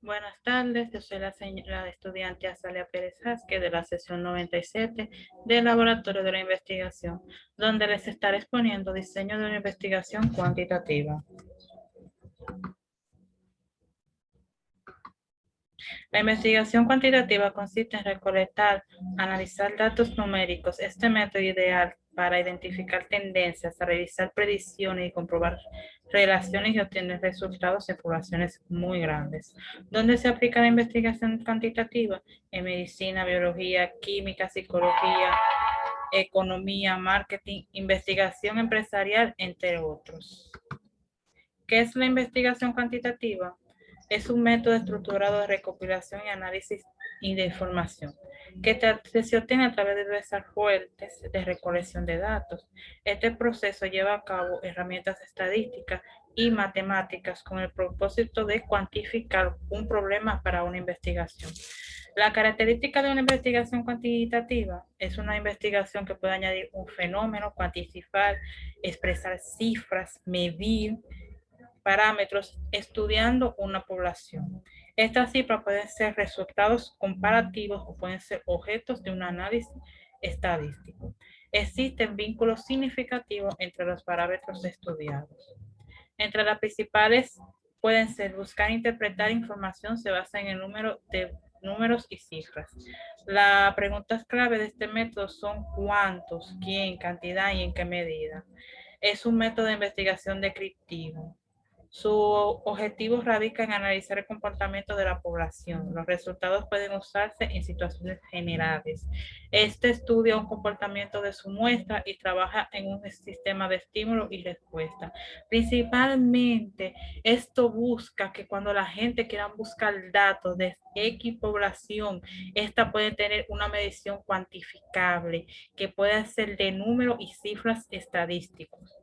Buenas tardes, yo soy la señora estudiante Azalia Pérez Jasque de la sesión 97 del Laboratorio de la Investigación, donde les estaré exponiendo diseño de una investigación cuantitativa. La investigación cuantitativa consiste en recolectar, analizar datos numéricos. Este método es ideal para identificar tendencias, realizar predicciones y comprobar relaciones y obtener resultados en poblaciones muy grandes. ¿Dónde se aplica la investigación cuantitativa? En medicina, biología, química, psicología, economía, marketing, investigación empresarial, entre otros. ¿Qué es la investigación cuantitativa? Es un método estructurado de recopilación y análisis y de información que se obtiene a través de diversas fuentes de recolección de datos. Este proceso lleva a cabo herramientas estadísticas y matemáticas con el propósito de cuantificar un problema para una investigación. La característica de una investigación cuantitativa es una investigación que puede añadir un fenómeno, cuantificar, expresar cifras, medir parámetros estudiando una población. Estas cifras pueden ser resultados comparativos o pueden ser objetos de un análisis estadístico. Existen vínculos significativos entre los parámetros estudiados. Entre las principales pueden ser buscar e interpretar información se basa en el número de números y cifras. Las preguntas clave de este método son cuántos, quién, cantidad y en qué medida. Es un método de investigación descriptivo. Su objetivo radica en analizar el comportamiento de la población. Los resultados pueden usarse en situaciones generales. Este estudia un comportamiento de su muestra y trabaja en un sistema de estímulo y respuesta. Principalmente, esto busca que cuando la gente quiera buscar datos de X población, esta puede tener una medición cuantificable que puede ser de números y cifras estadísticos.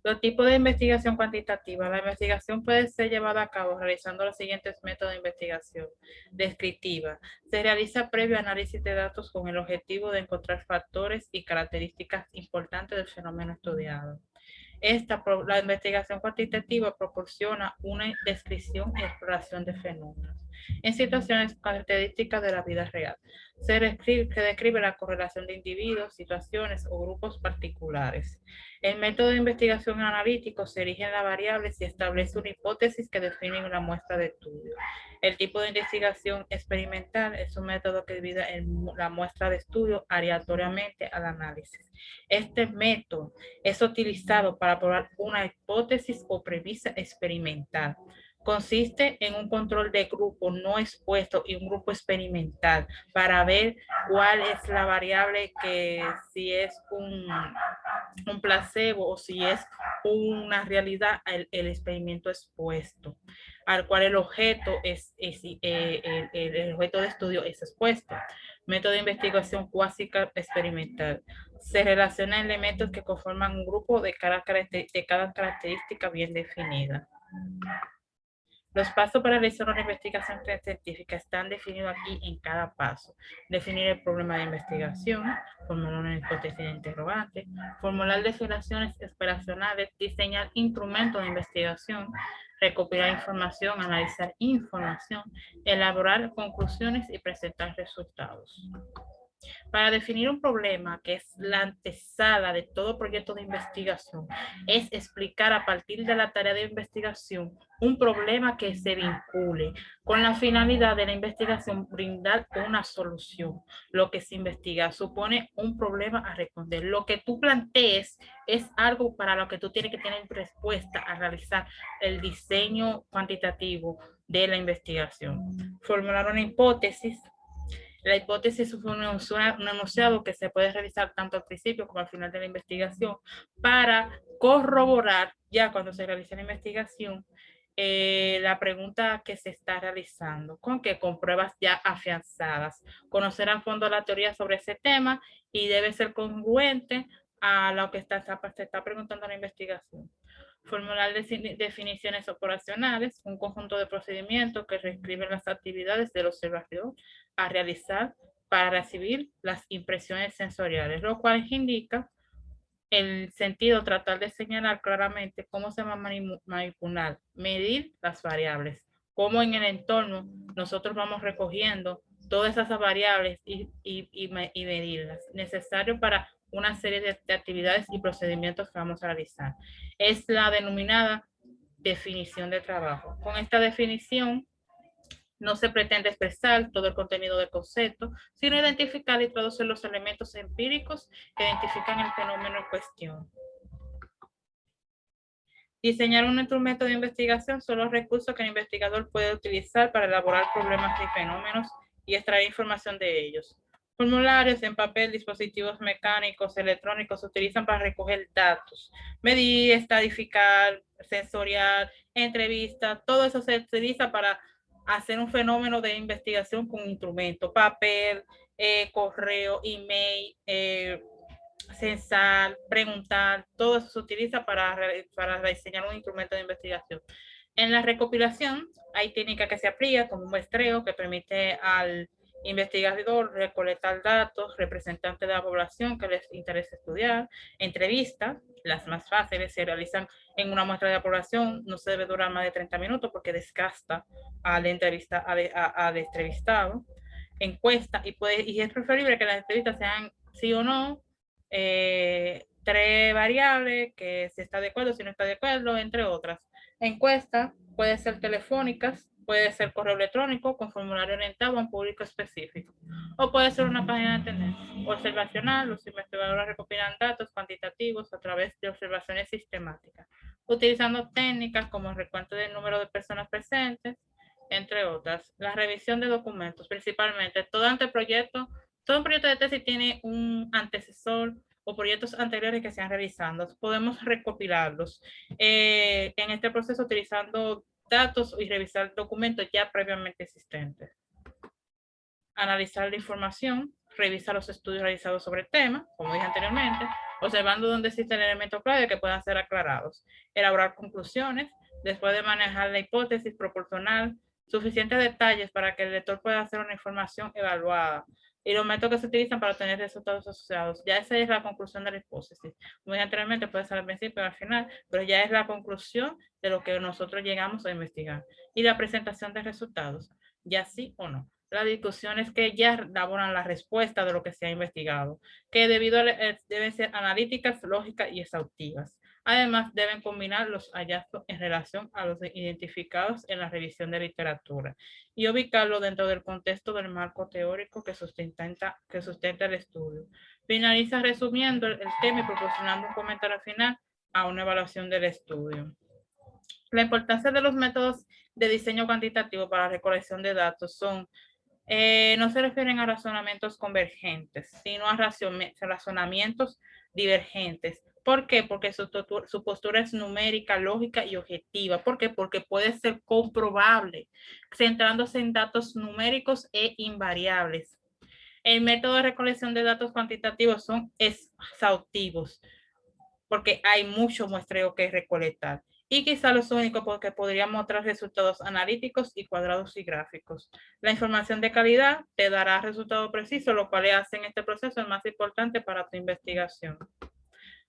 Los tipos de investigación cuantitativa. La investigación puede ser llevada a cabo realizando los siguientes métodos de investigación. Descriptiva. Se realiza previo análisis de datos con el objetivo de encontrar factores y características importantes del fenómeno estudiado. La investigación cuantitativa proporciona una descripción y exploración de fenómenos en situaciones características de la vida real. Se describe la correlación de individuos, situaciones o grupos particulares. El método de investigación analítico se erige en las variables y establece una hipótesis que define una muestra de estudio. El tipo de investigación experimental es un método que divide la muestra de estudio aleatoriamente al análisis. Este método es utilizado para probar una hipótesis o premisa experimental. Consiste en un control de grupo no expuesto y un grupo experimental para ver cuál es la variable que si es un placebo o si es una realidad el experimento expuesto, al cual el objeto el objeto de estudio es expuesto. Método de investigación cuasi experimental. Se relacionan elementos que conforman un grupo de cada característica bien definida. Los pasos para realizar una investigación científica están definidos aquí en cada paso. Definir el problema de investigación, formular una hipótesis de interrogante, formular definiciones operacionales, diseñar instrumentos de investigación, recopilar información, analizar información, elaborar conclusiones y presentar resultados. Para definir un problema, que es la antesala de todo proyecto de investigación, es explicar a partir de la tarea de investigación un problema que se vincule con la finalidad de la investigación, brindar una solución. Lo que se investiga supone un problema a responder. Lo que tú plantees es algo para lo que tú tienes que tener respuesta a realizar el diseño cuantitativo de la investigación. Formular una hipótesis. La hipótesis es un enunciado que se puede revisar tanto al principio como al final de la investigación para corroborar, ya cuando se realiza la investigación, la pregunta que se está realizando. ¿Con qué? Con pruebas ya afianzadas. Conocer a fondo la teoría sobre ese tema y debe ser congruente a lo que se está preguntando en la investigación. Formular definiciones operacionales, un conjunto de procedimientos que reescriben las actividades del observador a realizar para recibir las impresiones sensoriales, lo cual indica el sentido, tratar de señalar claramente cómo se va a manipular, medir las variables, cómo en el entorno nosotros vamos recogiendo todas esas variables y medirlas, necesario para una serie de actividades y procedimientos que vamos a realizar. Es la denominada definición de trabajo. Con esta definición no se pretende expresar todo el contenido del concepto, sino identificar y traducir los elementos empíricos que identifican el fenómeno en cuestión. Diseñar un instrumento de investigación son los recursos que el investigador puede utilizar para elaborar problemas y fenómenos y extraer información de ellos. Formularios en papel, dispositivos mecánicos, electrónicos se utilizan para recoger datos, medir, estadificar, sensorial, entrevista, todo eso se utiliza para hacer un fenómeno de investigación con instrumento, papel, correo, email, censar, preguntar, todo eso se utiliza para diseñar un instrumento de investigación. En la recopilación hay técnicas que se aplican como un muestreo que permite al investigador recolectar datos, representantes de la población que les interesa estudiar, entrevistas, las más fáciles se realizan en una muestra de la población, no se debe durar más de 30 minutos porque desgasta al entrevistado, encuesta y es preferible que las entrevistas sean sí o no, tres variables, que si está de acuerdo, si no está de acuerdo, entre otras. Encuestas puede ser telefónicas, puede ser correo electrónico con formulario orientado a un público específico, o puede ser una página de tendencia observacional. Los investigadores recopilan datos cuantitativos a través de observaciones sistemáticas, utilizando técnicas como el recuento del número de personas presentes, entre otras. La revisión de documentos, principalmente todo anteproyecto. Todo un proyecto de tesis tiene un antecesor o proyectos anteriores que se han realizado. Podemos recopilarlos en este proceso utilizando datos y revisar documentos ya previamente existentes. Analizar la información, revisar los estudios realizados sobre el tema, como dije anteriormente, observando dónde existen elementos clave que puedan ser aclarados, elaborar conclusiones, después de manejar la hipótesis proporcional, suficientes detalles para que el lector pueda hacer una información evaluada y los métodos que se utilizan para obtener resultados asociados. Ya esa es la conclusión de la hipótesis. Como dije anteriormente, puede ser al principio o al final, pero ya es la conclusión de lo que nosotros llegamos a investigar. Y la presentación de resultados, ya sí o no. La discusión es que ya elaboran la respuesta de lo que se ha investigado, que deben ser analíticas, lógicas y exhaustivas. Además, deben combinar los hallazgos en relación a los identificados en la revisión de literatura y ubicarlo dentro del contexto del marco teórico que sustenta el estudio. Finaliza resumiendo el tema y proporcionando un comentario final a una evaluación del estudio. La importancia de los métodos de diseño cuantitativo para la recolección de datos son no se refieren a razonamientos convergentes, sino a razonamientos divergentes. ¿Por qué? Porque su postura es numérica, lógica y objetiva. ¿Por qué? Porque puede ser comprobable, centrándose en datos numéricos e invariables. El método de recolección de datos cuantitativos son exhaustivos, porque hay mucho muestreo que recolectar. Y quizá los únicos porque podrían mostrar resultados analíticos y cuadrados y gráficos. La información de calidad te dará resultados precisos, lo cual hace este proceso el más importante para tu investigación.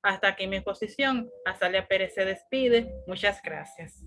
Hasta aquí mi exposición. Azalia Pérez se despide. Muchas gracias.